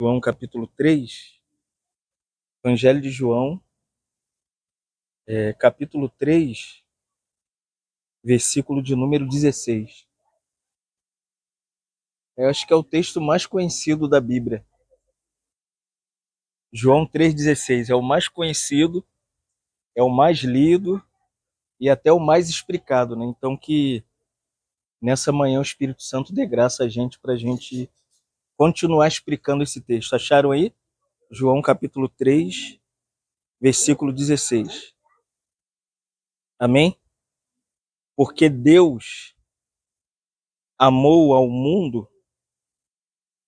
João capítulo 3, Evangelho de João, capítulo 3, versículo de número 16. Eu acho que é o texto mais conhecido da Bíblia. João 3,16 é o mais conhecido, é o mais lido e até o mais explicado, né? Então que nessa manhã o Espírito Santo dê graça a gente para a gente continuar explicando esse texto. Acharam aí? João capítulo 3, versículo 16. Amém? Porque Deus amou ao mundo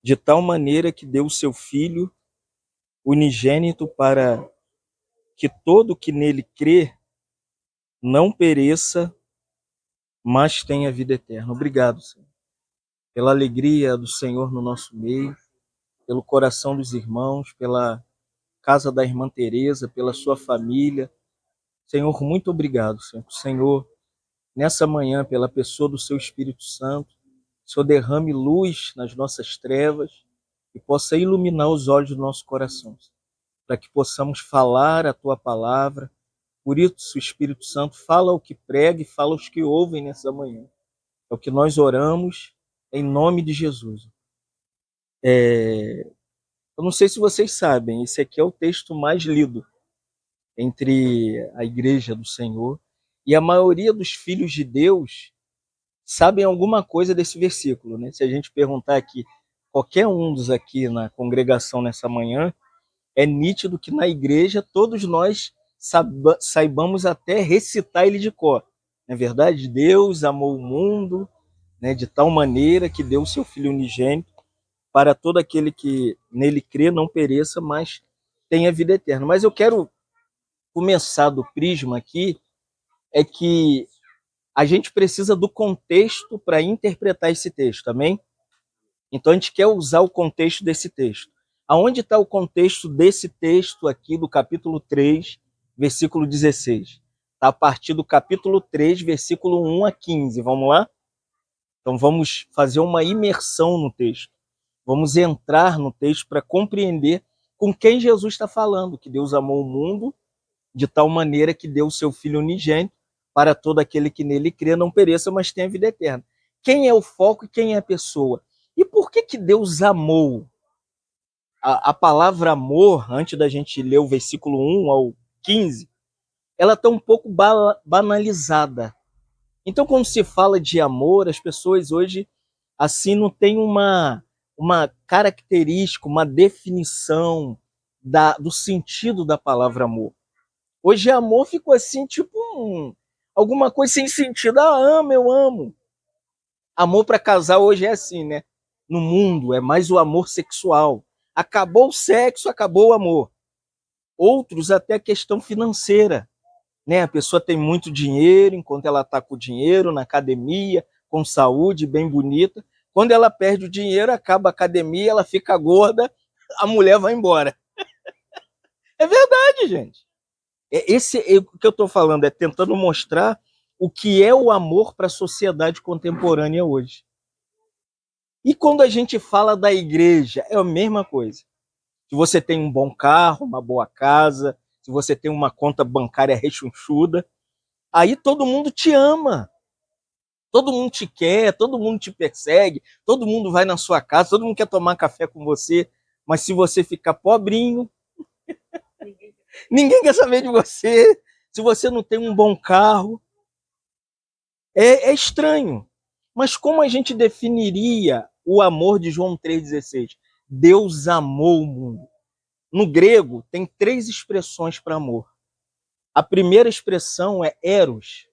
de tal maneira que deu o seu Filho unigênito para que todo que nele crê não pereça, mas tenha vida eterna. Obrigado, Senhor, pela alegria do Senhor no nosso meio, pelo coração dos irmãos, pela casa da irmã Teresa, pela sua família. Senhor, muito obrigado, Senhor. Senhor, nessa manhã, pela pessoa do seu Espírito Santo, o Senhor derrame luz nas nossas trevas e possa iluminar os olhos do nosso coração, para que possamos falar a tua palavra. Por isso, o Espírito Santo fala o que prega e fala os que ouvem nessa manhã. É o que nós oramos em nome de Jesus. Eu não sei se vocês sabem, esse aqui é o texto mais lido entre a igreja do Senhor, e a maioria dos filhos de Deus sabem alguma coisa desse versículo, né? Se a gente perguntar aqui, qualquer um dos aqui na congregação nessa manhã, é nítido que na igreja todos nós saibamos até recitar ele de cor. Não é verdade? Deus amou o mundo, né, de tal maneira que deu o seu Filho unigênito para todo aquele que nele crê não pereça, mas tenha vida eterna. Mas eu quero começar do prisma aqui, é que a gente precisa do contexto para interpretar esse texto, amém? Então a gente quer usar o contexto desse texto. Aonde está o contexto desse texto aqui do capítulo 3, versículo 16? Está a partir do capítulo 3, versículo 1 a 15. Vamos lá? Então vamos fazer uma imersão no texto. Vamos entrar no texto para compreender com quem Jesus está falando, que Deus amou o mundo de tal maneira que deu o seu Filho unigênito para todo aquele que nele crê não pereça, mas tenha vida eterna. Quem é o foco e quem é a pessoa? E por que Deus amou? A palavra amor, antes da gente ler o versículo 1 ao 15, ela está um pouco banalizada. Então, quando se fala de amor, as pessoas hoje assim não têm uma característica, uma definição do sentido da palavra amor. Hoje amor ficou assim, tipo alguma coisa sem sentido. Ah, amo, eu amo. Amor para casal hoje é assim, né? No mundo é mais o amor sexual. Acabou o sexo, acabou o amor. Outros até questão financeira, né? A pessoa tem muito dinheiro, enquanto ela está com dinheiro na academia, com saúde, bem bonita. Quando ela perde o dinheiro, acaba a academia, ela fica gorda, a mulher vai embora. É verdade, gente. O que eu estou falando é tentando mostrar o que é o amor para a sociedade contemporânea hoje. E quando a gente fala da igreja, é a mesma coisa. Se você tem um bom carro, uma boa casa, se você tem uma conta bancária rechonchuda, aí todo mundo te ama. Todo mundo te quer, todo mundo te persegue, todo mundo vai na sua casa, todo mundo quer tomar café com você, mas se você ficar pobrinho, ninguém quer saber de você. Se você não tem um bom carro, é estranho. Mas como a gente definiria o amor de João 3,16? Deus amou o mundo. No grego, tem 3 expressões para amor. A primeira expressão é eros,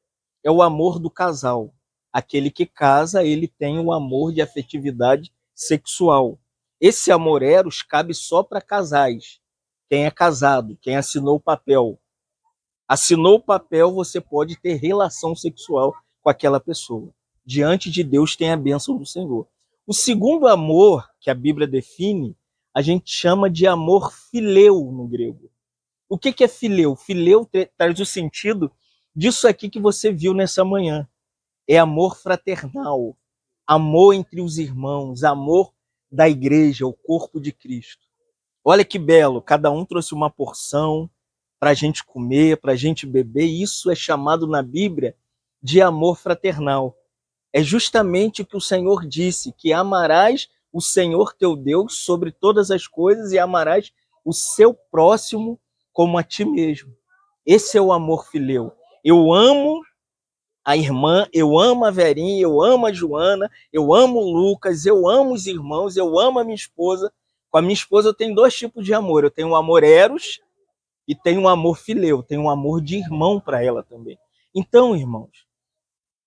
é o amor do casal. Aquele que casa, ele tem o amor de afetividade sexual. Esse amor eros cabe só para casais. Quem é casado, quem assinou o papel. Assinou o papel, você pode ter relação sexual com aquela pessoa. Diante de Deus tem a bênção do Senhor. O segundo amor que a Bíblia define, a gente chama de amor fileu no grego. O que é fileu? Fileu traz o sentido disso aqui que você viu nessa manhã. É amor fraternal, amor entre os irmãos, amor da igreja, o corpo de Cristo. Olha que belo, cada um trouxe uma porção para a gente comer, para a gente beber. Isso é chamado na Bíblia de amor fraternal. É justamente o que o Senhor disse, que amarás o Senhor teu Deus sobre todas as coisas e amarás o seu próximo como a ti mesmo. Esse é o amor fileu. Eu amo a irmã, eu amo a Verinha, eu amo a Joana, eu amo o Lucas, eu amo os irmãos, eu amo a minha esposa. Com a minha esposa eu tenho dois tipos de amor. Eu tenho um amor eros e tenho um amor fileu, tenho um amor de irmão para ela também. Então, irmãos,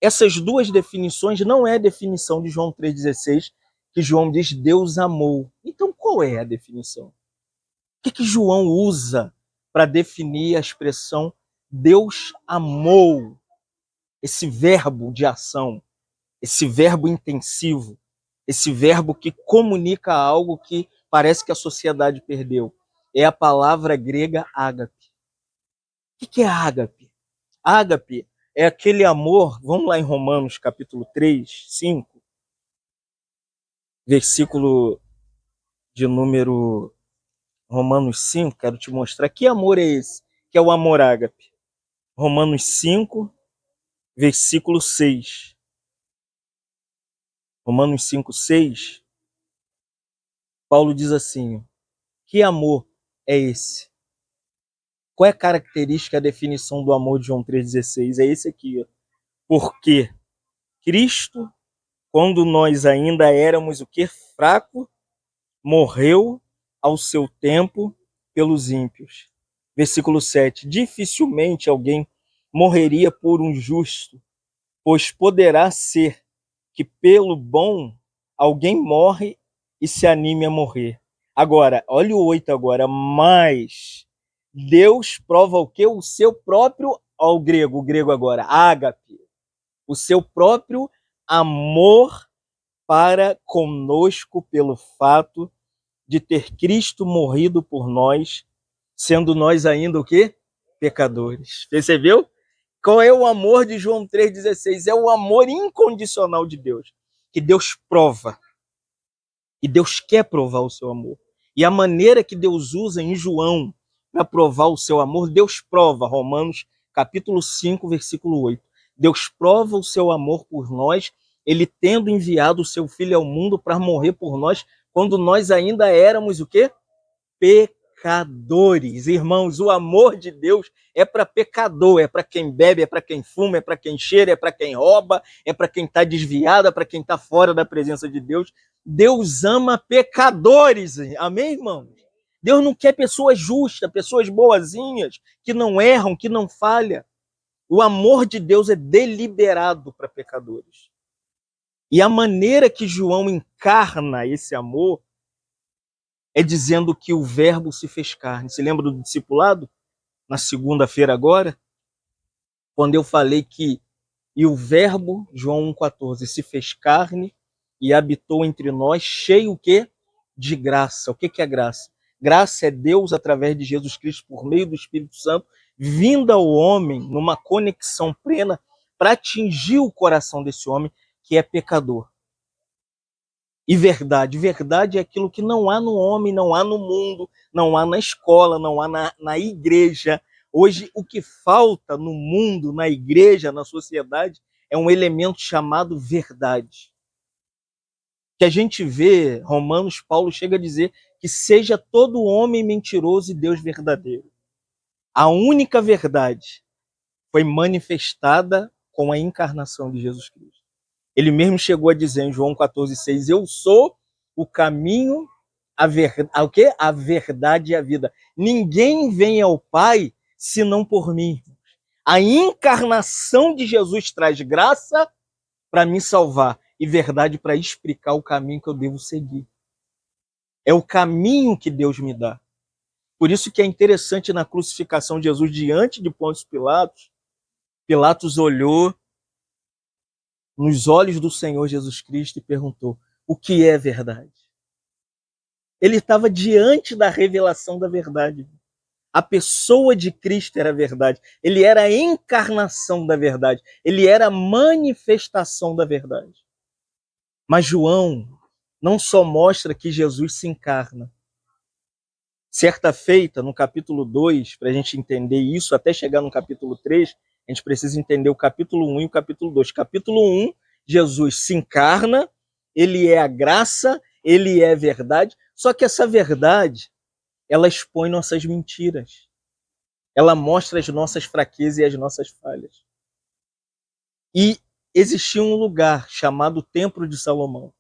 essas duas definições não é a definição de João 3,16, que João diz Deus amou. Então, qual é a definição? O que João usa para definir a expressão Deus amou? Esse verbo de ação, esse verbo intensivo, esse verbo que comunica algo que parece que a sociedade perdeu. É a palavra grega ágape. O que é ágape? Ágape é aquele amor, vamos lá em Romanos capítulo 3, 5, versículo de número Romanos 5, quero te mostrar que amor é esse, que é o amor ágape. Romanos 5, versículo 6. Romanos 5, 6, Paulo diz assim: que amor é esse? Qual é a característica, a definição do amor de João 3,16? É esse aqui, ó. Porque Cristo, quando nós ainda éramos o que? Fraco, morreu ao seu tempo pelos ímpios. Versículo 7. Dificilmente alguém morreria por um justo, pois poderá ser que pelo bom alguém morre e se anime a morrer. Agora, olha o 8 agora, mas Deus prova o quê? O seu próprio, ó, o grego agora, ágape, o seu próprio amor para conosco pelo fato de ter Cristo morrido por nós, sendo nós ainda o quê? Pecadores. Percebeu? Qual é o amor de João 3,16? É o amor incondicional de Deus, que Deus prova. E Deus quer provar o seu amor. E a maneira que Deus usa em João para provar o seu amor, Deus prova, Romanos capítulo 5, versículo 8. Deus prova o seu amor por nós, ele tendo enviado o seu filho ao mundo para morrer por nós, quando nós ainda éramos o quê? Pecadores. Irmãos, o amor de Deus é para pecador, é para quem bebe, é para quem fuma, é para quem cheira, é para quem rouba, é para quem está desviado, é para quem está fora da presença de Deus. Deus ama pecadores. Amém, irmãos? Deus não quer pessoas justas, pessoas boazinhas, que não erram, que não falham. O amor de Deus é deliberado para pecadores. E a maneira que João encarna esse amor é dizendo que o verbo se fez carne. Se lembra do discipulado? Na segunda-feira agora? Quando eu falei que e o verbo, João 1,14, se fez carne e habitou entre nós, cheio o quê? De graça. O que é graça? Graça é Deus, através de Jesus Cristo, por meio do Espírito Santo, vindo ao homem numa conexão plena para atingir o coração desse homem que é pecador. E verdade, verdade é aquilo que não há no homem, não há no mundo, não há na escola, não há na igreja. Hoje, o que falta no mundo, na igreja, na sociedade, é um elemento chamado verdade. Que a gente vê, Romanos, Paulo chega a dizer que seja todo homem mentiroso e Deus verdadeiro. A única verdade foi manifestada com a encarnação de Jesus Cristo. Ele mesmo chegou a dizer em João 14,6, eu sou o caminho, o quê? A verdade e a vida. Ninguém vem ao Pai senão por mim. A encarnação de Jesus traz graça para me salvar e verdade para explicar o caminho que eu devo seguir. É o caminho que Deus me dá. Por isso que é interessante na crucificação de Jesus diante de Pôncio Pilatos, Pilatos olhou nos olhos do Senhor Jesus Cristo e perguntou: o que é verdade? Ele estava diante da revelação da verdade. A pessoa de Cristo era a verdade. Ele era a encarnação da verdade. Ele era a manifestação da verdade. Mas João não só mostra que Jesus se encarna, Certa feita, no capítulo 2, para a gente entender isso, até chegar no capítulo 3, a gente precisa entender o capítulo 1 e o capítulo 2. Capítulo 1, Jesus se encarna, ele é a graça, ele é a verdade, só que essa verdade, ela expõe nossas mentiras. Ela mostra as nossas fraquezas e as nossas falhas. E existia um lugar chamado Templo de Salomão,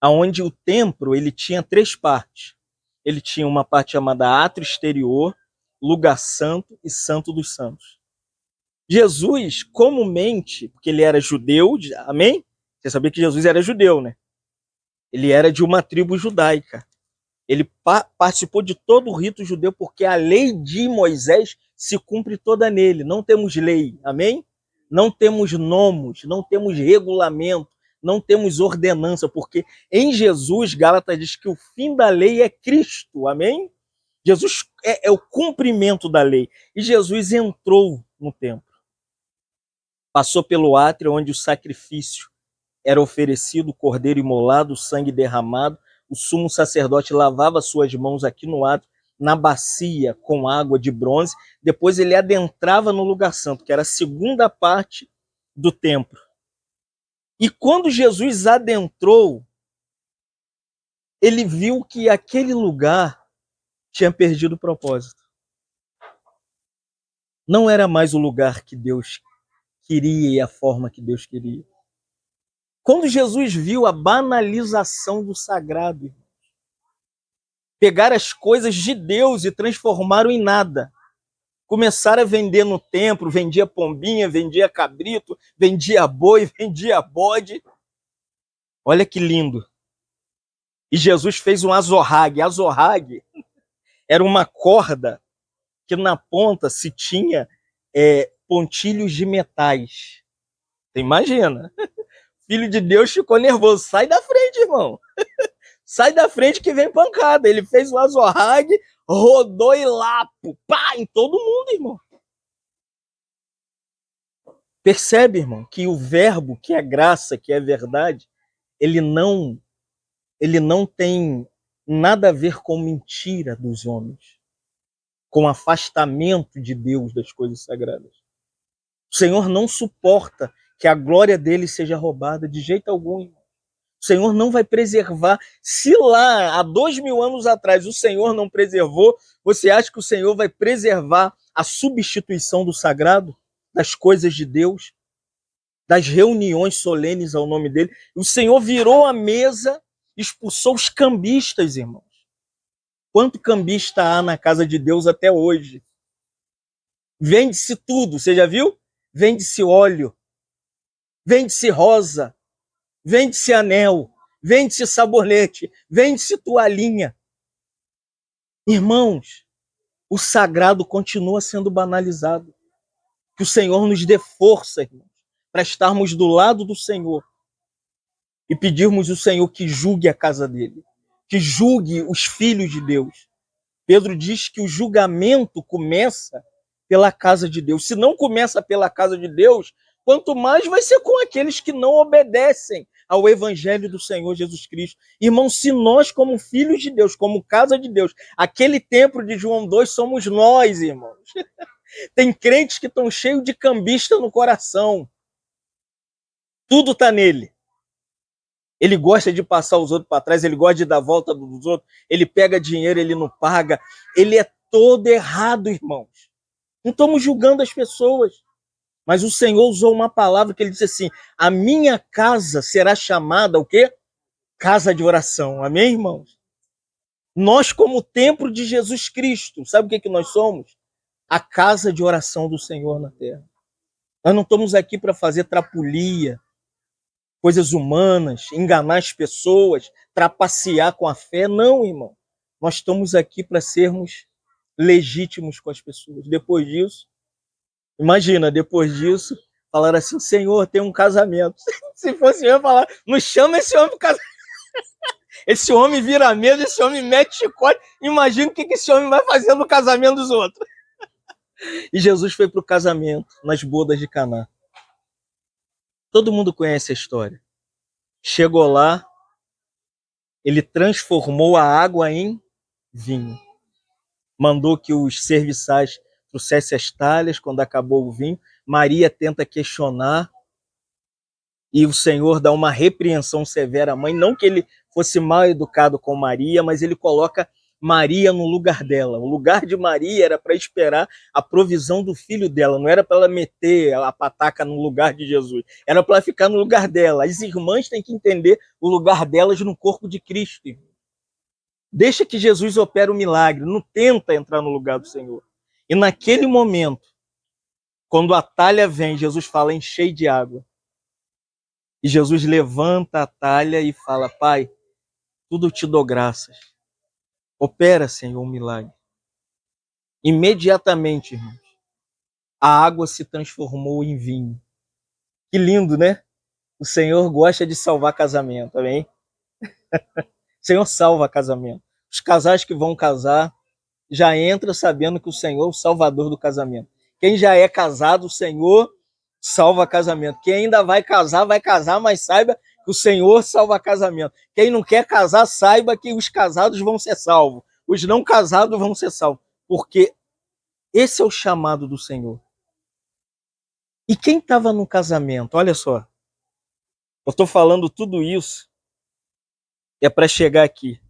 onde o templo ele tinha 3 partes. Ele tinha uma parte chamada átrio exterior, lugar santo e santo dos santos. Jesus, comumente, porque ele era judeu, amém? Você sabia que Jesus era judeu, né? Ele era de uma tribo judaica. Ele participou de todo o rito judeu, porque a lei de Moisés se cumpre toda nele. Não temos lei, amém? Não temos nomos, não temos regulamento, não temos ordenança, porque em Jesus, Gálatas diz que o fim da lei é Cristo, amém? Jesus é o cumprimento da lei. E Jesus entrou no templo. Passou pelo átrio, onde o sacrifício era oferecido, o cordeiro imolado, o sangue derramado. O sumo sacerdote lavava suas mãos aqui no átrio, na bacia com água de bronze. Depois ele adentrava no lugar santo, que era a segunda parte do templo. E quando Jesus adentrou, ele viu que aquele lugar tinha perdido o propósito. Não era mais o lugar que Deus queria e a forma que Deus queria. Quando Jesus viu a banalização do sagrado, pegar as coisas de Deus e transformaram em nada. Começaram a vender no templo, vendia pombinha, vendia cabrito, vendia boi, vendia bode. Olha que lindo. E Jesus fez um azorrague. Azorrague era uma corda que na ponta se tinha pontilhos de metais. Você imagina? Filho de Deus ficou nervoso. Sai da frente, irmão. Sai da frente que vem pancada. Ele fez o azorrague, rodou e lapo. Pá, em todo mundo, irmão. Percebe, irmão, que o verbo, que é graça, que é verdade, ele não tem nada a ver com mentira dos homens, com afastamento de Deus das coisas sagradas. O Senhor não suporta que a glória dele seja roubada de jeito algum, irmão. O Senhor não vai preservar. Se lá, há 2000 anos atrás, o Senhor não preservou, você acha que o Senhor vai preservar a substituição do sagrado, das coisas de Deus, das reuniões solenes ao nome dele? O Senhor virou a mesa, expulsou os cambistas, irmãos. Quanto cambista há na casa de Deus até hoje? Vende-se tudo, você já viu? Vende-se óleo, vende-se rosa, vende-se anel, vende-se sabonete, vende-se toalhinha. Irmãos, o sagrado continua sendo banalizado. Que o Senhor nos dê força, irmãos, para estarmos do lado do Senhor e pedirmos ao Senhor que julgue a casa dele, que julgue os filhos de Deus. Pedro diz que o julgamento começa pela casa de Deus. Se não começa pela casa de Deus, quanto mais vai ser com aqueles que não obedecem ao evangelho do Senhor Jesus Cristo. Irmão, se nós, como filhos de Deus, como casa de Deus, aquele templo de João 2 somos nós, irmãos. Tem crentes que estão cheios de cambista no coração. Tudo está nele. Ele gosta de passar os outros para trás, ele gosta de dar volta dos outros, ele pega dinheiro, ele não paga. Ele é todo errado, irmãos. Não estamos julgando as pessoas. Mas o Senhor usou uma palavra que ele disse assim: a minha casa será chamada o quê? Casa de oração. Amém, irmãos? Nós, como templo de Jesus Cristo, sabe o que nós somos? A casa de oração do Senhor na terra. Nós não estamos aqui para fazer trapulia, coisas humanas, enganar as pessoas, trapacear com a fé. Não, irmão. Nós estamos aqui para sermos legítimos com as pessoas. Depois disso, imagina, depois disso, falar assim: Senhor, tem um casamento. Se fosse eu falar, não chama esse homem para casamento. Esse homem vira mesa, esse homem mete chicote. Imagina o que esse homem vai fazer no casamento dos outros. E Jesus foi para o casamento, nas bodas de Caná. Todo mundo conhece a história. Chegou lá, ele transformou a água em vinho. Mandou que os serviçais trouxessem as talhas quando acabou o vinho. Maria tenta questionar e o Senhor dá uma repreensão severa à mãe, não que ele fosse mal educado com Maria, mas ele coloca Maria no lugar dela. O lugar de Maria era para esperar a provisão do filho dela, não era para ela meter a pataca no lugar de Jesus, era para ela ficar no lugar dela. As irmãs têm que entender o lugar delas no corpo de Cristo. Deixa que Jesus opere o milagre, não tenta entrar no lugar do Senhor. E naquele momento, quando a talha vem, Jesus fala: enchei de água. E Jesus levanta a talha e fala: Pai, tudo te dou graças. Opera, Senhor, um milagre. Imediatamente, irmãos, a água se transformou em vinho. Que lindo, né? O Senhor gosta de salvar casamento, amém? O Senhor salva casamento. Os casais que vão casar já entram sabendo que o Senhor é o salvador do casamento. Quem já é casado, o Senhor salva casamento. Quem ainda vai casar, mas saiba que o Senhor salva casamento. Quem não quer casar, saiba que os casados vão ser salvos. Os não casados vão ser salvos. Porque esse é o chamado do Senhor. E quem estava no casamento? Olha só. Eu estou falando tudo isso é para chegar aqui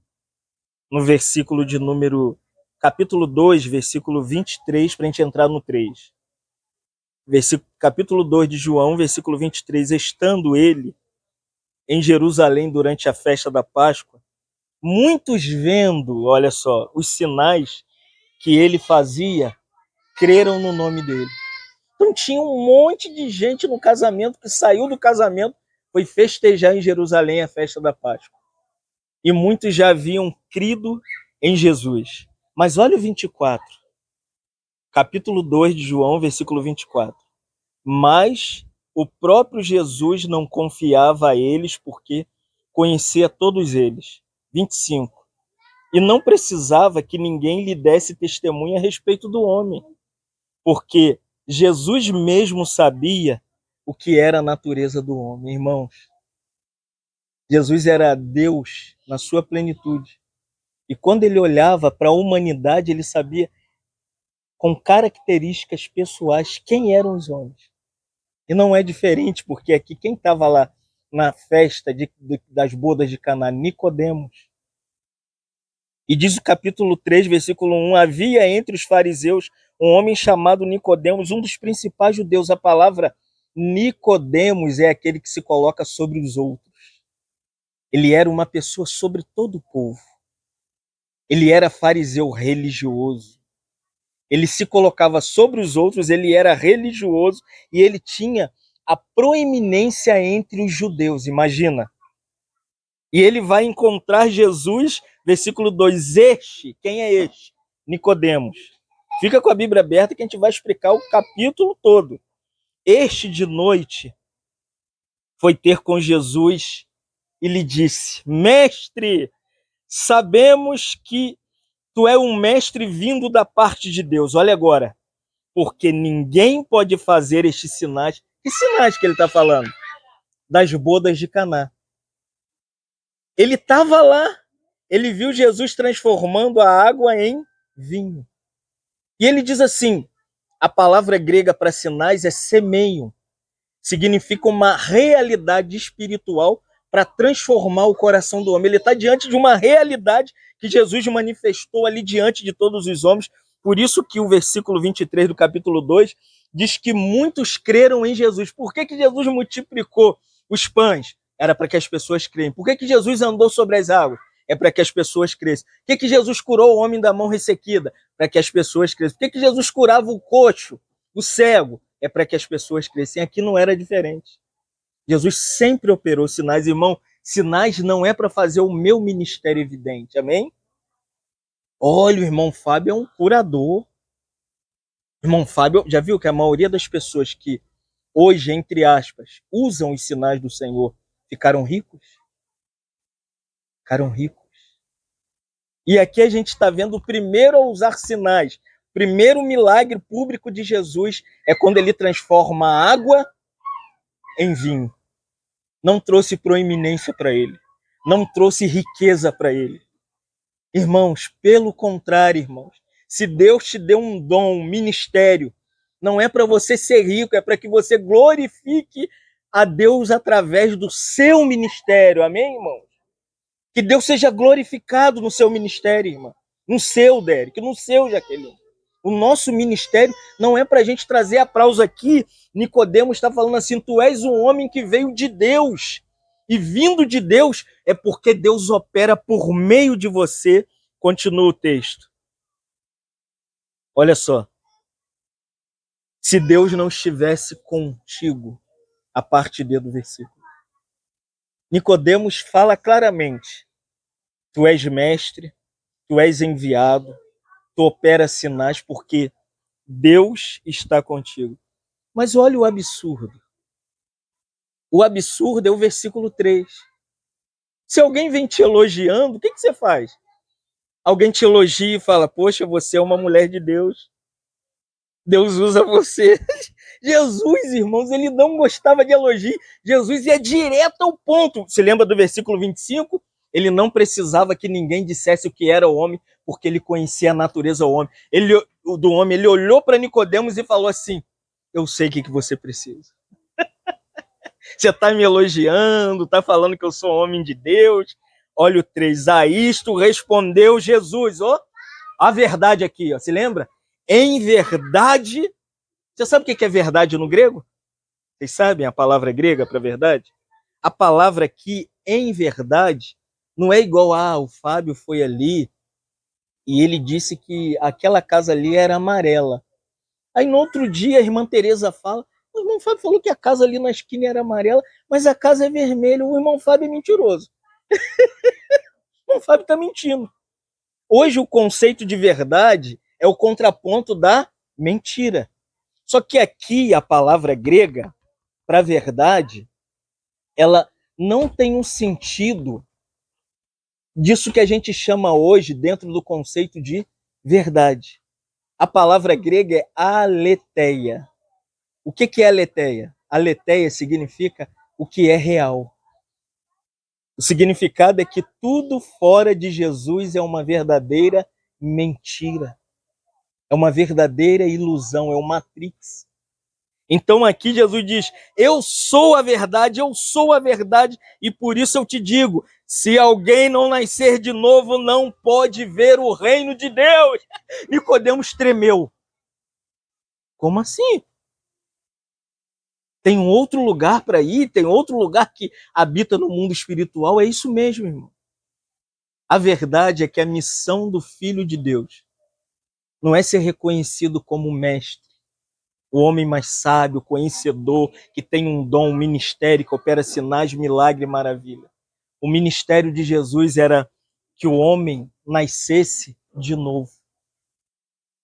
no versículo de número capítulo 2, versículo 23, para a gente entrar no 3. Capítulo 2 de João, versículo 23. Estando ele em Jerusalém durante a festa da Páscoa, muitos vendo, olha só, os sinais que ele fazia, creram no nome dele. Então tinha um monte de gente no casamento que saiu do casamento, foi festejar em Jerusalém a festa da Páscoa. E muitos já haviam crido em Jesus. Mas olha o 24. Capítulo 2 de João, versículo 24. Mas o próprio Jesus não confiava a eles porque conhecia todos eles. 25. E não precisava que ninguém lhe desse testemunho a respeito do homem, porque Jesus mesmo sabia o que era a natureza do homem. Irmãos, Jesus era Deus na sua plenitude. E quando ele olhava para a humanidade, ele sabia com características pessoais quem eram os homens. E não é diferente, porque aqui quem estava lá na festa das bodas de Caná, Nicodemos. E diz o capítulo 3, versículo 1, havia entre os fariseus um homem chamado Nicodemos, um dos principais judeus. A palavra Nicodemos é aquele que se coloca sobre os outros. Ele era uma pessoa sobre todo o povo. Ele era fariseu religioso. Ele se colocava sobre os outros, ele era religioso e ele tinha a proeminência entre os judeus, imagina. E ele vai encontrar Jesus, versículo 2, quem é este? Nicodemos. Fica com a Bíblia aberta que a gente vai explicar o capítulo todo. Este de noite foi ter com Jesus e lhe disse: Mestre, sabemos que tu é um mestre vindo da parte de Deus. Olha agora. Porque ninguém pode fazer estes sinais. Que sinais que ele está falando? Das bodas de Caná. Ele estava lá, ele viu Jesus transformando a água em vinho. E ele diz assim, a palavra grega para sinais é semeio, significa uma realidade espiritual para transformar o coração do homem. Ele está diante de uma realidade que Jesus manifestou ali diante de todos os homens. Por isso que o versículo 23 do capítulo 2 diz que muitos creram em Jesus. Por que Jesus multiplicou os pães? Era para que as pessoas creem. Por que Jesus andou sobre as águas? É para que as pessoas cresçam. Por que Jesus curou o homem da mão ressequida? Para que as pessoas cresçam. Por que Jesus curava o coxo, o cego? É para que as pessoas crescem. Aqui não era diferente. Jesus sempre operou sinais, irmão. Sinais não é para fazer o meu ministério evidente, amém? Olha, o irmão Fábio é um curador. Irmão Fábio, já viu que a maioria das pessoas que hoje, entre aspas, usam os sinais do Senhor, ficaram ricos? Ficaram ricos. E aqui a gente está vendo o primeiro a usar sinais. O primeiro milagre público de Jesus é quando ele transforma a água em vinho. Não trouxe proeminência para ele. Não trouxe riqueza para ele. Irmãos, pelo contrário, irmãos, se Deus te deu um dom, um ministério, não é para você ser rico, é para que você glorifique a Deus através do seu ministério. Amém, irmãos? Que Deus seja glorificado no seu ministério, irmã. No seu, Derek, no seu, Jaqueline. O nosso ministério não é para a gente trazer aplauso aqui. Nicodemos está falando assim, tu és um homem que veio de Deus. E vindo de Deus é porque Deus opera por meio de você. Continua o texto. Olha só. Se Deus não estivesse contigo, a parte D do versículo. Nicodemos fala claramente. Tu és mestre, tu és enviado, tu operas sinais porque Deus está contigo. Mas olha o absurdo. O absurdo é o versículo 3. Se alguém vem te elogiando, o que você faz? Alguém te elogia e fala, poxa, você é uma mulher de Deus. Deus usa você. Jesus, irmãos, ele não gostava de elogio. Jesus ia direto ao ponto. Você lembra do versículo 25? Ele não precisava que ninguém dissesse o que era o homem, porque ele conhecia a natureza do homem. Ele olhou para Nicodemos e falou assim, eu sei o que você precisa. Você está me elogiando, está falando que eu sou homem de Deus. Olha o 3. A isto respondeu Jesus. Ó, a verdade aqui, ó. Se lembra? Em verdade. Você sabe o que é verdade no grego? Vocês sabem a palavra grega para verdade? A palavra aqui, em verdade, não é igual o Fábio foi ali e ele disse que aquela casa ali era amarela. Aí no outro dia a irmã Teresa fala, o irmão Fábio falou que a casa ali na esquina era amarela, mas a casa é vermelha. O irmão Fábio é mentiroso. O irmão Fábio está mentindo. Hoje o conceito de verdade é o contraponto da mentira. Só que aqui a palavra grega para verdade, ela não tem um sentido disso que a gente chama hoje dentro do conceito de verdade. A palavra grega é aletheia. O que é aletheia? Aletheia significa o que é real. O significado é que tudo fora de Jesus é uma verdadeira mentira. É uma verdadeira ilusão, é uma matrix. Então aqui Jesus diz, eu sou a verdade, e por isso eu te digo, se alguém não nascer de novo, não pode ver o reino de Deus. Nicodemos tremeu. Como assim? Tem um outro lugar para ir? Tem outro lugar que habita no mundo espiritual? É isso mesmo, irmão. A verdade é que a missão do Filho de Deus não é ser reconhecido como mestre, o homem mais sábio, conhecedor, que tem um dom, um ministério, que opera sinais, milagre e maravilha. O ministério de Jesus era que o homem nascesse de novo.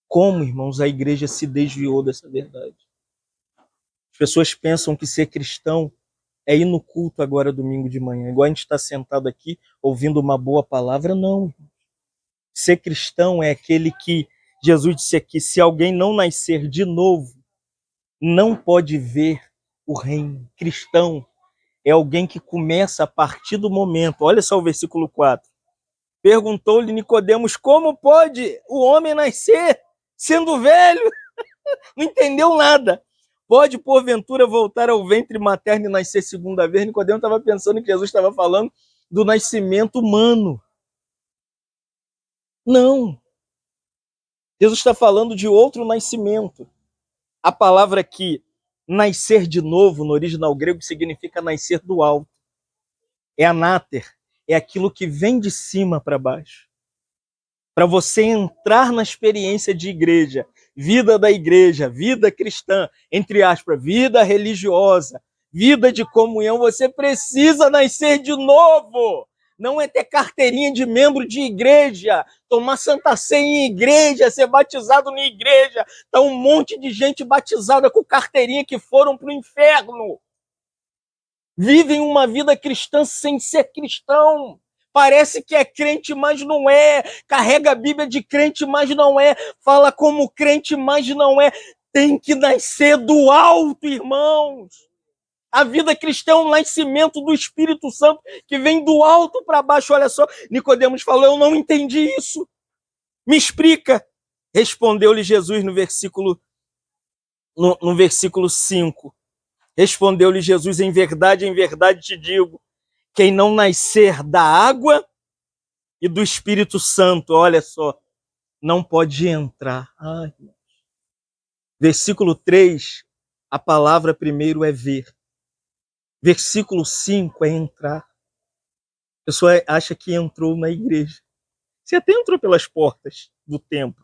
Como, irmãos, a igreja se desviou dessa verdade? As pessoas pensam que ser cristão é ir no culto agora domingo de manhã, igual a gente está sentado aqui ouvindo uma boa palavra. Não. Ser cristão é aquele que Jesus disse aqui, se alguém não nascer de novo, não pode ver o reino. Cristão é alguém que começa a partir do momento. Olha só o versículo 4. Perguntou-lhe Nicodemos, como pode o homem nascer sendo velho? Não entendeu nada. Pode, porventura, voltar ao ventre materno e nascer segunda vez? Nicodemos estava pensando que Jesus estava falando do nascimento humano. Não. Jesus está falando de outro nascimento. A palavra aqui, nascer de novo, no original grego, significa nascer do alto. É anáter, é aquilo que vem de cima para baixo. Para você entrar na experiência de igreja, vida da igreja, vida cristã, entre aspas, vida religiosa, vida de comunhão, você precisa nascer de novo. Não é ter carteirinha de membro de igreja, tomar Santa Ceia em igreja, ser batizado na igreja. Tá um monte de gente batizada com carteirinha que foram para o inferno. Vivem uma vida cristã sem ser cristão. Parece que é crente, mas não é. Carrega a Bíblia de crente, mas não é. Fala como crente, mas não é. Tem que nascer do alto, irmãos. A vida cristã é um nascimento do Espírito Santo que vem do alto para baixo. Olha só, Nicodemos falou, eu não entendi isso. Me explica. Respondeu-lhe Jesus no versículo 5. Respondeu-lhe Jesus, em verdade te digo, quem não nascer da água e do Espírito Santo, olha só, não pode entrar. Ai, versículo 3, a palavra primeiro é ver. Versículo 5 é entrar. A pessoa acha que entrou na igreja. Você até entrou pelas portas do templo.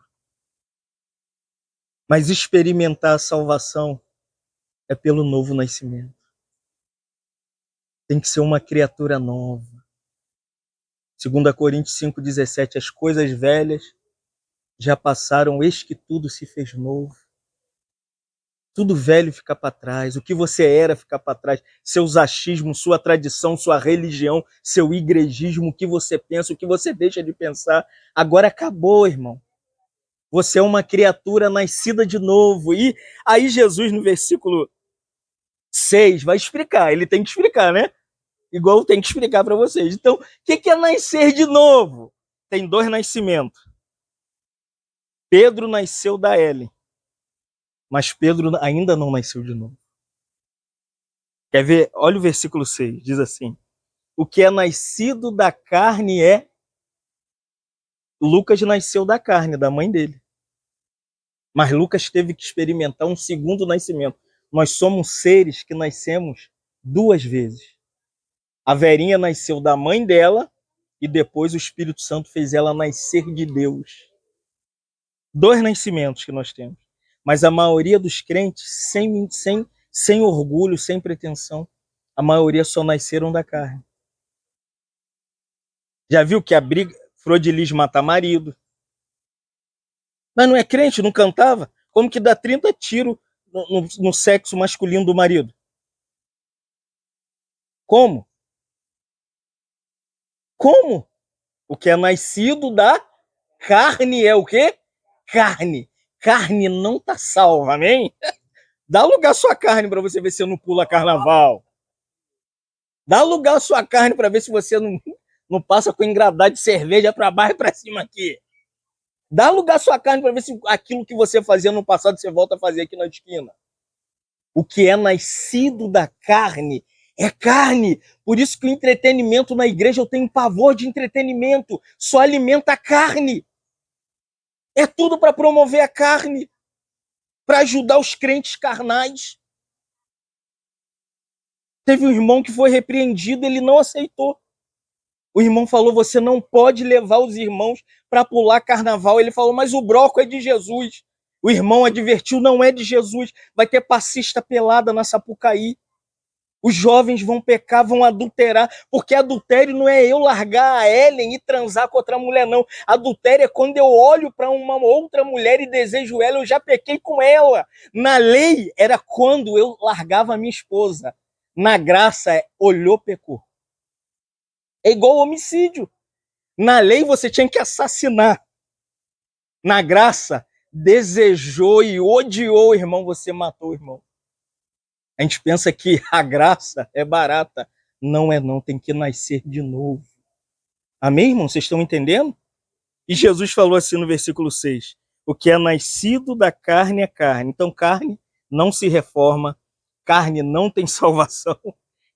Mas experimentar a salvação é pelo novo nascimento. Tem que ser uma criatura nova. 2 Coríntios 5,17, as coisas velhas já passaram, eis que tudo se fez novo. Tudo velho fica para trás, o que você era fica para trás, seus achismos, sua tradição, sua religião, seu igrejismo, o que você pensa, o que você deixa de pensar, agora acabou, irmão. Você é uma criatura nascida de novo. E aí Jesus, no versículo 6, vai explicar, ele tem que explicar, né? Igual eu tenho que explicar para vocês. Então, o que é nascer de novo? Tem dois nascimentos. Pedro nasceu da Ellen, mas Pedro ainda não nasceu de novo. Quer ver? Olha o versículo 6, diz assim, o que é nascido da carne é... Lucas nasceu da carne, da mãe dele. Mas Lucas teve que experimentar um segundo nascimento. Nós somos seres que nascemos duas vezes. A Verinha nasceu da mãe dela e depois o Espírito Santo fez ela nascer de Deus. Dois nascimentos que nós temos. Mas a maioria dos crentes, sem orgulho, sem pretensão, a maioria só nasceram da carne. Já viu que a briga, Frodilis mata marido. Mas não é crente, não cantava? Como que dá 30 tiros no sexo masculino do marido? Como? Como? O que é nascido da carne é o quê? Carne. Carne não tá salva, amém? Dá lugar à sua carne para você ver se não pula carnaval. Dá lugar à sua carne para ver se você não passa com engradado de cerveja para baixo e para cima aqui. Dá lugar à sua carne para ver se aquilo que você fazia no passado você volta a fazer aqui na esquina. O que é nascido da carne é carne. Por isso que o entretenimento na igreja, eu tenho pavor de entretenimento. Só alimenta a carne. É tudo para promover a carne, para ajudar os crentes carnais. Teve um irmão que foi repreendido, ele não aceitou. O irmão falou, você não pode levar os irmãos para pular carnaval. Ele falou, mas o bloco é de Jesus. O irmão advertiu, não é de Jesus. Vai ter passista pelada na Sapucaí. Os jovens vão pecar, vão adulterar, porque adultério não é eu largar a Ellen e transar com outra mulher, não. Adultério é quando eu olho para uma outra mulher e desejo ela, eu já pequei com ela. Na lei, era quando eu largava a minha esposa. Na graça, olhou, pecou. É igual homicídio. Na lei, você tinha que assassinar. Na graça, desejou e odiou o irmão, você matou o irmão. A gente pensa que a graça é barata. Não é não, tem que nascer de novo. Amém, irmão? Vocês estão entendendo? E Jesus falou assim no versículo 6, o que é nascido da carne é carne. Então carne não se reforma, carne não tem salvação,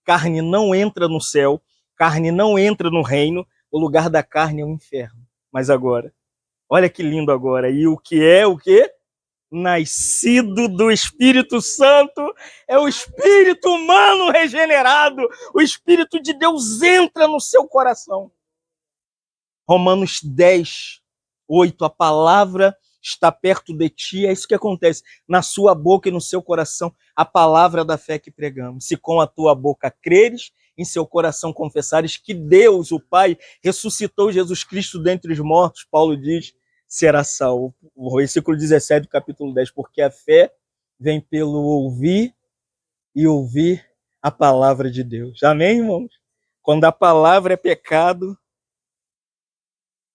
carne não entra no céu, carne não entra no reino, o lugar da carne é o inferno. Mas agora, olha que lindo agora, e o que é o quê? Nascido do Espírito Santo, é o espírito humano regenerado, o Espírito de Deus entra no seu coração. Romanos 10, 8, a palavra está perto de ti, é isso que acontece, na sua boca e no seu coração, a palavra da fé que pregamos. Se com a tua boca creres, em seu coração confessares que Deus, o Pai, ressuscitou Jesus Cristo dentre os mortos, Paulo diz, será salvo. O versículo 17 do capítulo 10, porque a fé vem pelo ouvir e ouvir a palavra de Deus. Amém, irmãos? Quando a palavra é pecado,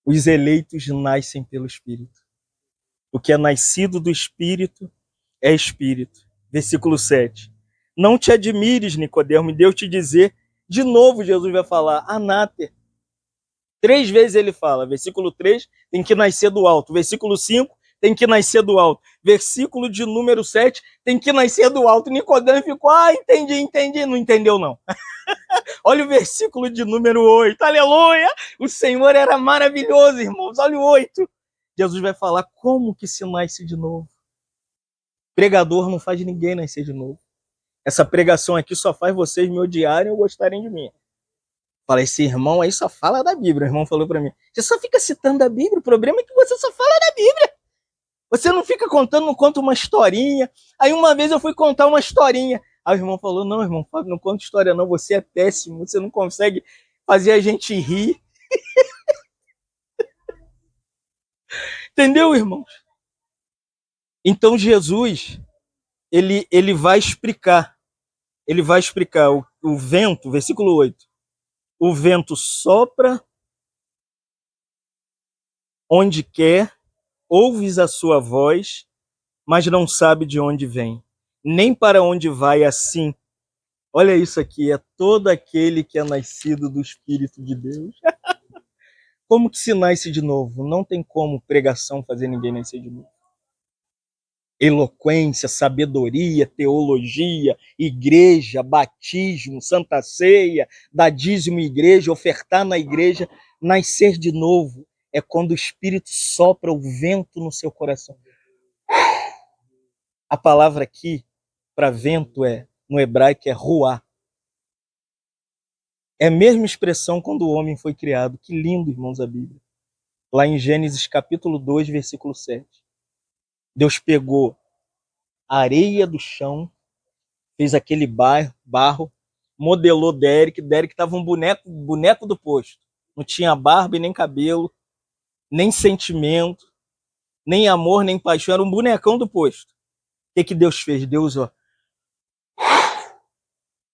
os eleitos nascem pelo Espírito. O que é nascido do Espírito é Espírito. Versículo 7. Não te admires, Nicodemo, e Deus te dizer, de novo Jesus vai falar, anáter. 3 vezes ele fala, versículo 3, tem que nascer do alto. Versículo 5, tem que nascer do alto. Versículo de número 7, tem que nascer do alto. Nicodemo ficou, entendi. Não entendeu, não. Olha o versículo de número 8, aleluia! O Senhor era maravilhoso, irmãos. Olha o 8. Jesus vai falar como que se nasce de novo. Pregador não faz ninguém nascer de novo. Essa pregação aqui só faz vocês me odiarem ou gostarem de mim. Fala, esse irmão aí só fala da Bíblia. O irmão falou para mim, você só fica citando a Bíblia, o problema é que você só fala da Bíblia. Você não fica contando, não conta uma historinha. Aí uma vez eu fui contar uma historinha. Aí o irmão falou, não, irmão, não conta história não, você é péssimo, você não consegue fazer a gente rir. Entendeu, irmãos? Então Jesus, ele vai explicar. Ele vai explicar o vento, versículo 8. O vento sopra onde quer, ouves a sua voz, mas não sabe de onde vem, nem para onde vai assim. Olha isso aqui, é todo aquele que é nascido do Espírito de Deus. Como que se nasce de novo? Não tem como pregação fazer ninguém nascer de novo. Eloquência, sabedoria, teologia, igreja, batismo, santa ceia, dar dízimo igreja, ofertar na igreja, nascer de novo é quando o Espírito sopra o vento no seu coração. A palavra aqui para vento no hebraico é ruá. É a mesma expressão quando o homem foi criado. Que lindo, irmãos, a Bíblia. Lá em Gênesis capítulo 2, versículo 7. Deus pegou a areia do chão, fez aquele barro, modelou Derek. Derek estava um boneco do posto. Não tinha barba e nem cabelo, nem sentimento, nem amor, nem paixão. Era um bonecão do posto. O que Deus fez? Deus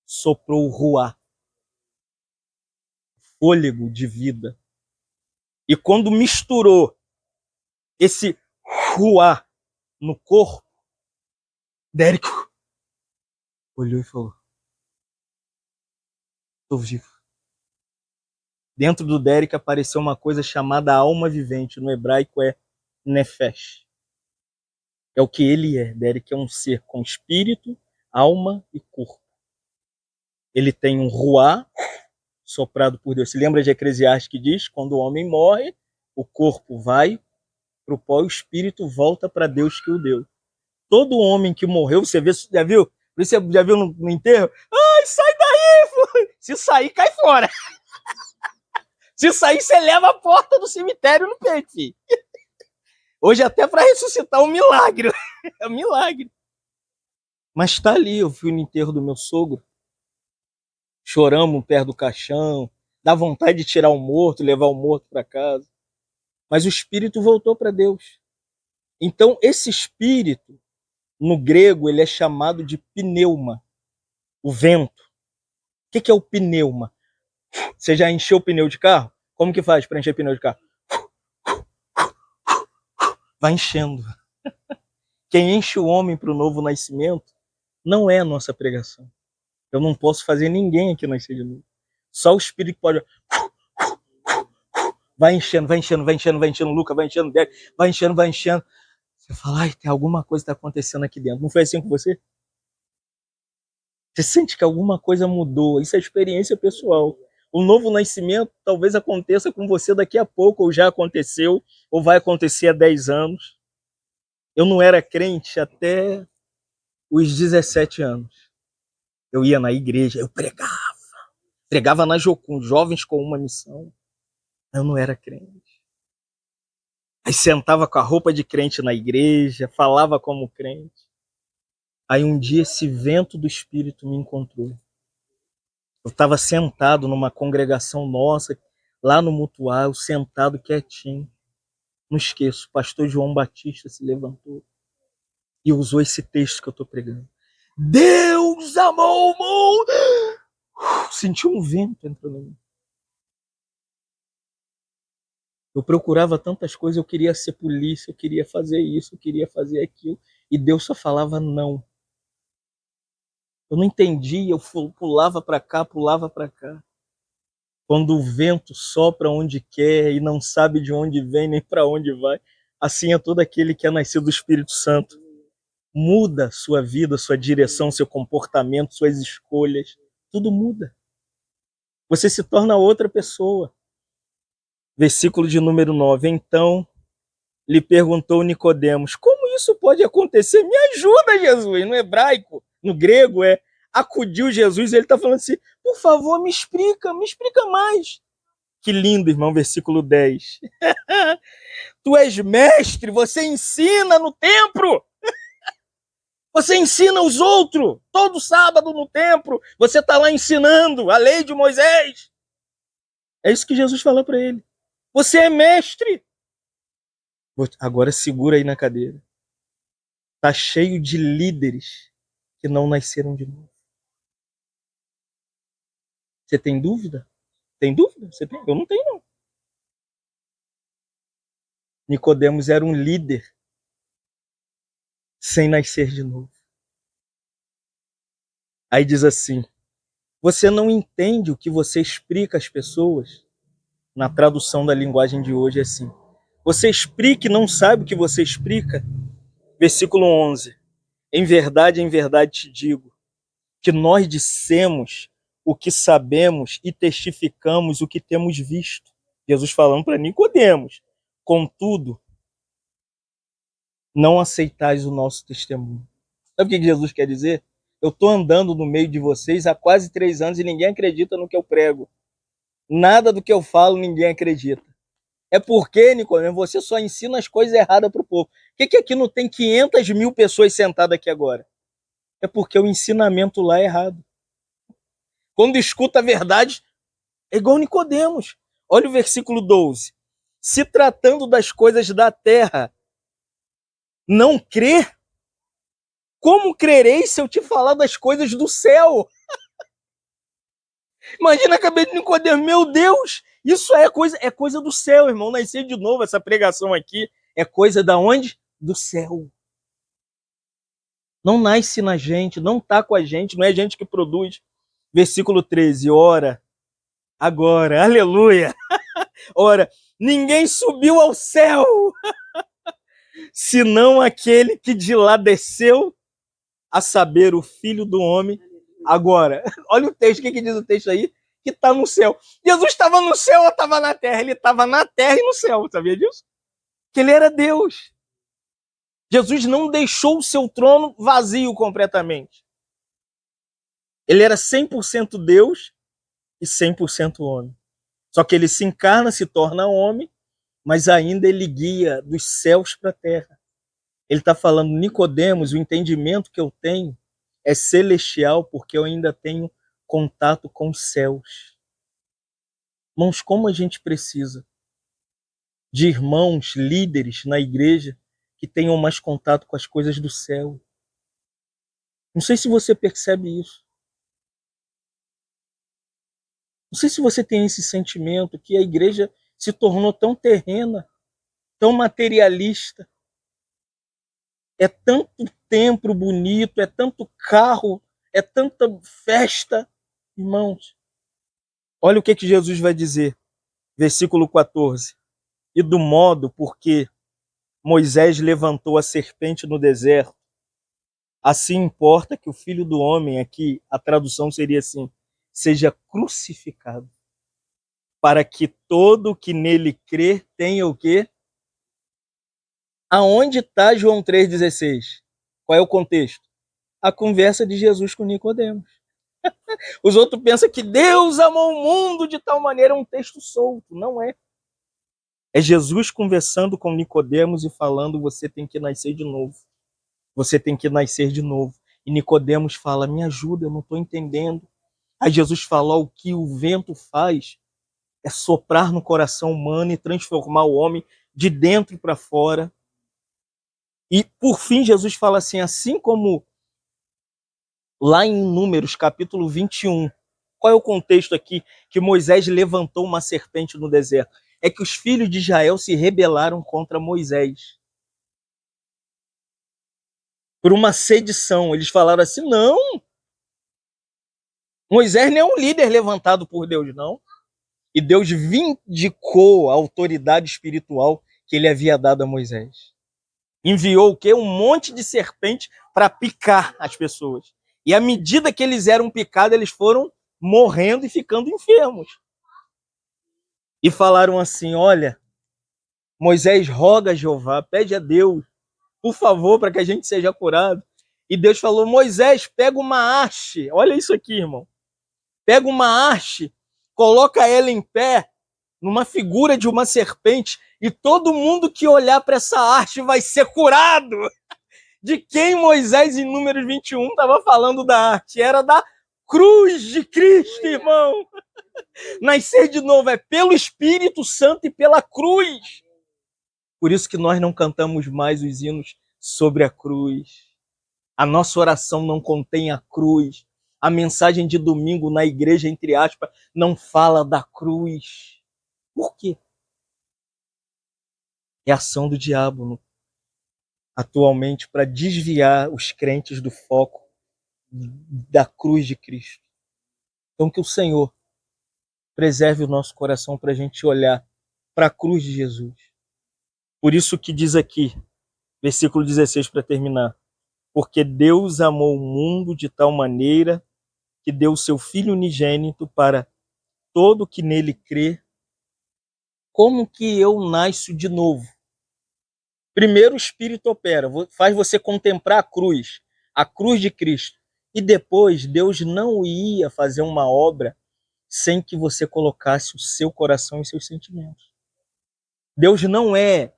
soprou o ruá, fôlego de vida. E quando misturou esse ruá no corpo, Derek olhou e falou, estou vivo. Dentro do Derek apareceu uma coisa chamada alma vivente. No hebraico é nefesh. É o que ele é. Derek é um ser com espírito, alma e corpo. Ele tem um ruá soprado por Deus. Se lembra de Eclesiastes que diz, quando o homem morre, o corpo vai para o pó e o espírito volta para Deus que o deu. Todo homem que morreu, você já viu? Você já viu no enterro? Ai, sai daí! Se sair, cai fora. Se sair, você leva a porta do cemitério no peito, filho. Hoje até para ressuscitar um milagre. É um milagre. Mas está ali, eu fui no enterro do meu sogro. Choramos perto do caixão. Dá vontade de tirar o morto, levar o morto para casa. Mas o espírito voltou para Deus. Então, esse espírito, no grego, ele é chamado de pneuma. O vento. O que é o pneuma? Você já encheu o pneu de carro? Como que faz para encher pneu de carro? Vai enchendo. Quem enche o homem para o novo nascimento não é a nossa pregação. Eu não posso fazer ninguém aqui nascer de novo. Só o Espírito pode. Vai enchendo, Luca, vai enchendo, vai enchendo. Você fala, ai, tem alguma coisa que está acontecendo aqui dentro. Não foi assim com você? Você sente que alguma coisa mudou. Isso é experiência pessoal. O novo nascimento talvez aconteça com você daqui a pouco, ou já aconteceu, ou vai acontecer há 10 anos. Eu não era crente até os 17 anos. Eu ia na igreja, eu pregava na Jocum, jovens com uma missão. Eu não era crente. Aí sentava com a roupa de crente na igreja, falava como crente. Aí um dia esse vento do Espírito me encontrou. Eu estava sentado numa congregação nossa, lá no Mutual, sentado quietinho. Não esqueço, o pastor João Batista se levantou e usou esse texto que eu estou pregando. Deus amou o mundo! Senti um vento entrando em mim. Eu procurava tantas coisas, eu queria ser polícia, eu queria fazer isso, eu queria fazer aquilo, e Deus só falava não. Eu não entendia, eu pulava para cá, pulava para cá. Quando o vento sopra onde quer e não sabe de onde vem nem para onde vai, assim é todo aquele que é nascido do Espírito Santo. Muda sua vida, sua direção, seu comportamento, suas escolhas. Tudo muda. Você se torna outra pessoa. Versículo de número 9. Então lhe perguntou Nicodemos: como isso pode acontecer? Me ajuda, Jesus. No hebraico, no grego acudiu Jesus, ele está falando assim: por favor, me explica mais. Que lindo, irmão, versículo 10. Tu és mestre, você ensina no templo. Você ensina os outros. Todo sábado no templo, você está lá ensinando a lei de Moisés. É isso que Jesus falou para ele. Você é mestre. Agora segura aí na cadeira. Tá cheio de líderes que não nasceram de novo. Você tem dúvida? Tem dúvida? Você tem? Eu não tenho, não. Nicodemos era um líder sem nascer de novo. Aí diz assim: você não entende o que você explica às pessoas? Na tradução da linguagem de hoje é assim: você explica e não sabe o que você explica? Versículo 11. Em verdade te digo, que nós dissemos o que sabemos e testificamos o que temos visto. Jesus falando para Nicodemos. Contudo, não aceitais o nosso testemunho. Sabe o que Jesus quer dizer? Eu estou andando no meio de vocês há quase 3 anos e ninguém acredita no que eu prego. Nada do que eu falo ninguém acredita. É porque, Nicodemo, você só ensina as coisas erradas para o povo. Por que aqui não tem 500 mil pessoas sentadas aqui agora? É porque o ensinamento lá é errado. Quando escuta a verdade, é igual Nicodemos. Olha o versículo 12. Se tratando das coisas da terra, não crê? Como crereis se eu te falar das coisas do céu? Imagina a cabeça de Nicodemos. Meu Deus, isso é coisa do céu, irmão. Nascer de novo, essa pregação aqui é coisa da onde? Do céu. Não nasce na gente, não está com a gente, não é a gente que produz. Versículo 13. Ora, agora, aleluia. Ora, ninguém subiu ao céu, senão aquele que de lá desceu, a saber, o Filho do Homem. Agora, olha o texto, o que diz o texto aí? Que está no céu. Jesus estava no céu ou estava na terra? Ele estava na terra e no céu, sabia disso? Que ele era Deus. Jesus não deixou o seu trono vazio completamente. Ele era 100% Deus e 100% homem. Só que ele se encarna, se torna homem, mas ainda ele guia dos céus para a terra. Ele está falando, Nicodemos, o entendimento que eu tenho é celestial, porque eu ainda tenho contato com os céus. Irmãos, como a gente precisa de irmãos, líderes na igreja que tenham mais contato com as coisas do céu. Não sei se você percebe isso. Não sei se você tem esse sentimento que a igreja se tornou tão terrena, tão materialista. É tanto templo bonito, é tanto carro, é tanta festa. Irmãos, olha o que Jesus vai dizer, versículo 14. E do modo porque Moisés levantou a serpente no deserto, assim importa que o Filho do Homem, aqui a tradução seria assim, seja crucificado, para que todo que nele crer tenha o quê? Aonde está João 3,16? Qual é o contexto? A conversa de Jesus com Nicodemos. Os outros pensam que Deus amou o mundo de tal maneira, é um texto solto. Não é. É Jesus conversando com Nicodemos e falando, você tem que nascer de novo. Você tem que nascer de novo. E Nicodemos fala, me ajuda, eu não estou entendendo. Aí Jesus fala, o que o vento faz é soprar no coração humano e transformar o homem de dentro para fora. E por fim Jesus fala assim como lá em Números, capítulo 21, qual é o contexto aqui? Que Moisés levantou uma serpente no deserto. É que os filhos de Israel se rebelaram contra Moisés. Por uma sedição. Eles falaram assim, não, Moisés não é um líder levantado por Deus, não. E Deus vindicou a autoridade espiritual que ele havia dado a Moisés. Enviou o quê? Um monte de serpente para picar as pessoas. E à medida que eles eram picados, eles foram morrendo e ficando enfermos. E falaram assim: olha, Moisés roga a Jeová, pede a Deus, por favor, para que a gente seja curado. E Deus falou: Moisés, pega uma haste. Olha isso aqui, irmão. Pega uma haste, coloca ela em pé, numa figura de uma serpente, e todo mundo que olhar para essa haste vai ser curado. De quem Moisés, em Números 21, estava falando da arte? Era da cruz de Cristo, irmão. Nascer de novo é pelo Espírito Santo e pela cruz. Por isso que nós não cantamos mais os hinos sobre a cruz. A nossa oração não contém a cruz. A mensagem de domingo na igreja, entre aspas, não fala da cruz. Por quê? É ação do diabo atualmente para desviar os crentes do foco da cruz de Cristo. Então que o Senhor preserve o nosso coração para a gente olhar para a cruz de Jesus. Por isso que diz aqui, versículo 16 para terminar, porque Deus amou o mundo de tal maneira que deu o seu Filho unigênito para todo que nele crê. Como que eu nasço de novo? Primeiro o Espírito opera, faz você contemplar a cruz de Cristo. E depois Deus não ia fazer uma obra sem que você colocasse o seu coração e seus sentimentos. Deus não é,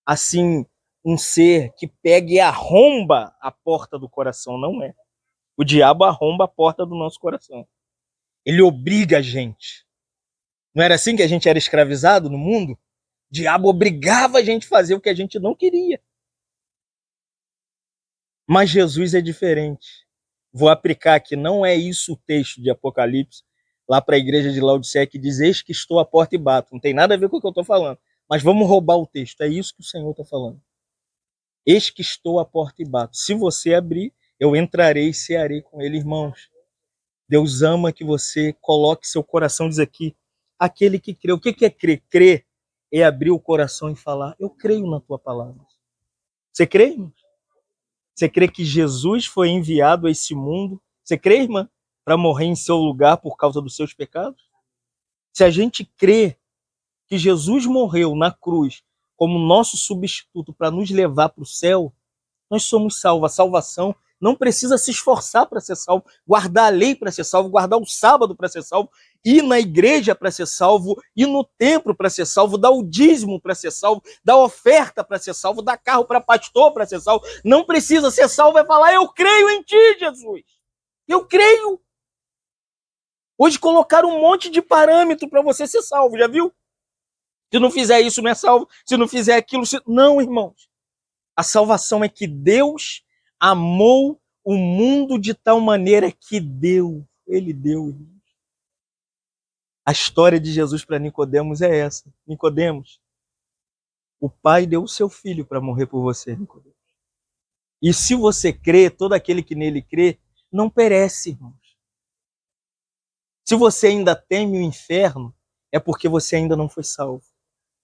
assim, um ser que pega e arromba a porta do coração, não é. O diabo arromba a porta do nosso coração. Ele obriga a gente. Não era assim que a gente era escravizado no mundo? O diabo obrigava a gente a fazer o que a gente não queria. Mas Jesus é diferente. Vou aplicar aqui, não é isso o texto de Apocalipse, lá para a igreja de Laodiceia, que diz: eis que estou à porta e bato. Não tem nada a ver com o que eu estou falando. Mas vamos roubar o texto. É isso que o Senhor está falando. Eis que estou à porta e bato. Se você abrir, eu entrarei e cearei com ele, irmãos. Deus ama que você coloque seu coração, diz aqui, aquele que crê. O que é crer? Crer é abrir o coração e falar: eu creio na tua palavra. Você crê, irmão? Você crê que Jesus foi enviado a esse mundo? Você crê, irmã, para morrer em seu lugar por causa dos seus pecados? Se a gente crê que Jesus morreu na cruz como nosso substituto para nos levar para o céu, nós somos salvos. A salvação não precisa se esforçar para ser salvo, guardar a lei para ser salvo, guardar o sábado para ser salvo, ir na igreja para ser salvo, ir no templo para ser salvo, dar o dízimo para ser salvo, dar oferta para ser salvo, dar carro para pastor para ser salvo. Não precisa ser salvo, é falar: eu creio em ti, Jesus. Eu creio. Hoje colocaram um monte de parâmetro para você ser salvo, já viu? Se não fizer isso, não é salvo. Se não fizer aquilo, não, irmãos. A salvação é que Deus amou o mundo de tal maneira que deu. Ele deu. A história de Jesus para Nicodemos é essa. Nicodemos, o Pai deu o seu Filho para morrer por você, Nicodemos. E se você crê, todo aquele que nele crê, não perece, irmãos. Se você ainda teme o inferno, é porque você ainda não foi salvo.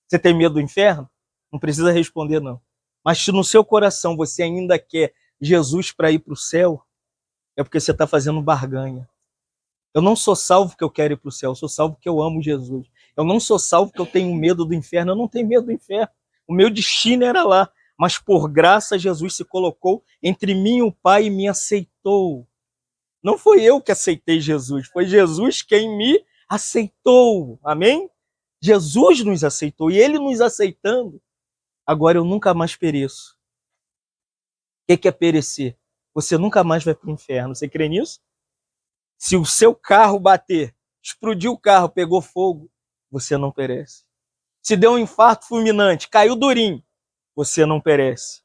Você tem medo do inferno? Não precisa responder, não. Mas se no seu coração você ainda quer Jesus para ir para o céu, é porque você está fazendo barganha. Eu não sou salvo porque eu quero ir para o céu, eu sou salvo porque eu amo Jesus. Eu não sou salvo porque eu tenho medo do inferno, eu não tenho medo do inferno. O meu destino era lá, mas por graça Jesus se colocou entre mim e o Pai e me aceitou. Não foi eu que aceitei Jesus, foi Jesus quem me aceitou. Amém? Jesus nos aceitou e ele nos aceitando, agora eu nunca mais pereço. O que é perecer? Você nunca mais vai para o inferno. Você crê nisso? Se o seu carro bater, explodiu o carro, pegou fogo, você não perece. Se deu um infarto fulminante, caiu durinho, você não perece.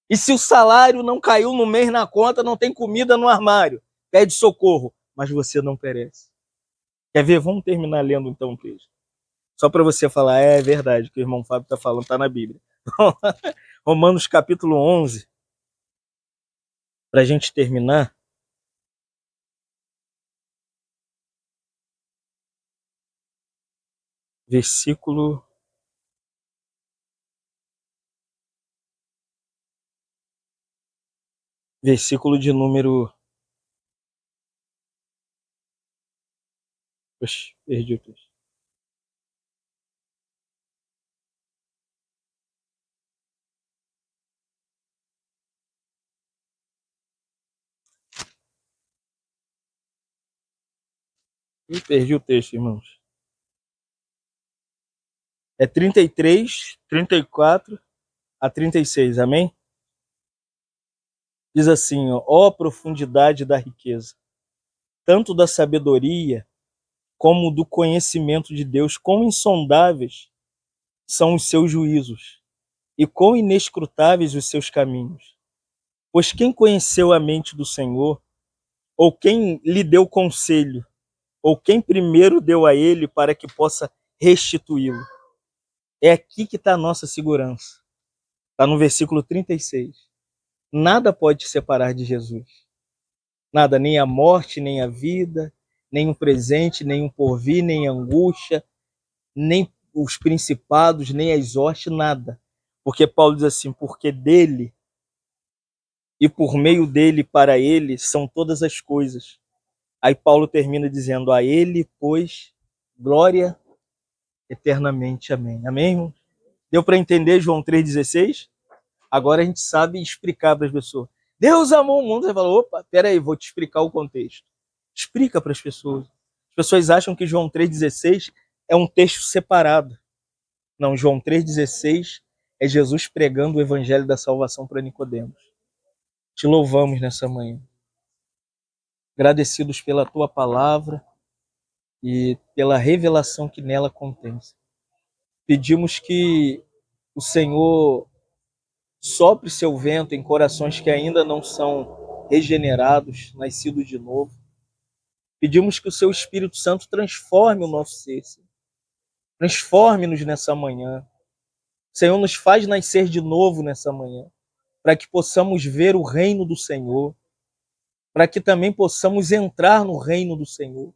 E se o salário não caiu no mês na conta, não tem comida no armário, pede socorro, mas você não perece. Quer ver? Vamos terminar lendo então o texto. Só para você falar: é verdade, o que o irmão Fábio está falando está na Bíblia. Romanos capítulo 11, para a gente terminar. versículo de número... Oxe, perdi o texto. Perdi o texto, irmãos. É 33, 34 a 36, amém? Diz assim, ó profundidade da riqueza, tanto da sabedoria como do conhecimento de Deus, quão insondáveis são os seus juízos e quão inescrutáveis os seus caminhos. Pois quem conheceu a mente do Senhor, ou quem lhe deu conselho, ou quem primeiro deu a ele para que possa restituí-lo? É aqui que está a nossa segurança. Está no versículo 36. Nada pode te separar de Jesus. Nada, nem a morte, nem a vida, nem o presente, nem o porvir, nem a angústia, nem os principados, nem as hostes, nada. Porque Paulo diz assim, porque dele e por meio dele para ele são todas as coisas. Aí Paulo termina dizendo, a ele, pois, glória eternamente. Amém. Amém, irmão? Deu para entender João 3,16? Agora a gente sabe explicar para as pessoas. Deus amou o mundo. Você fala, opa, peraí, vou te explicar o contexto. Explica para as pessoas. As pessoas acham que João 3,16 é um texto separado. Não, João 3,16 é Jesus pregando o evangelho da salvação para Nicodemos. Te louvamos nessa manhã. Agradecidos pela tua palavra e pela revelação que nela contém. Pedimos que o Senhor sopre seu vento em corações que ainda não são regenerados, nascidos de novo. Pedimos que o seu Espírito Santo transforme o nosso ser. Transforme-nos nessa manhã. Senhor, nos faz nascer de novo nessa manhã, para que possamos ver o reino do Senhor, para que também possamos entrar no reino do Senhor.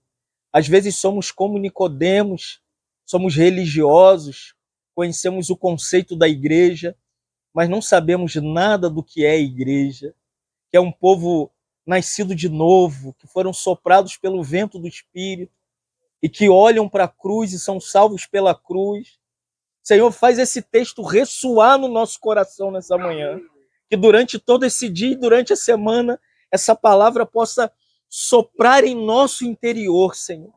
Às vezes somos como Nicodemos, somos religiosos, conhecemos o conceito da igreja, mas não sabemos nada do que é a igreja, que é um povo nascido de novo, que foram soprados pelo vento do Espírito e que olham para a cruz e são salvos pela cruz. Senhor, faz esse texto ressoar no nosso coração nessa manhã, que durante todo esse dia e durante a semana essa palavra possa soprar em nosso interior, Senhor.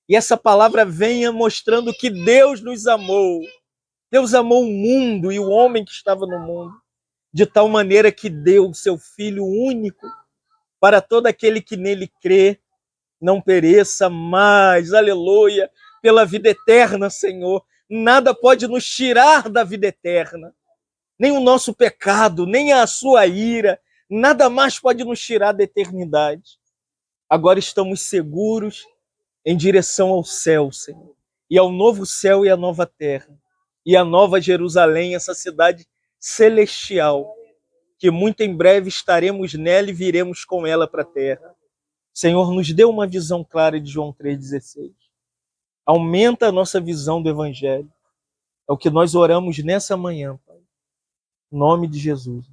E essa palavra venha mostrando que Deus nos amou. Deus amou o mundo e o homem que estava no mundo, de tal maneira que deu o seu Filho único para todo aquele que nele crê, não pereça mais, aleluia, pela vida eterna, Senhor. Nada pode nos tirar da vida eterna, nem o nosso pecado, nem a sua ira, nada mais pode nos tirar da eternidade. Agora estamos seguros em direção ao céu, Senhor, e ao novo céu e à nova terra, e à nova Jerusalém, essa cidade celestial, que muito em breve estaremos nela e viremos com ela para a terra. Senhor, nos dê uma visão clara de João 3,16. Aumenta a nossa visão do Evangelho. É o que nós oramos nessa manhã, Pai. Em nome de Jesus.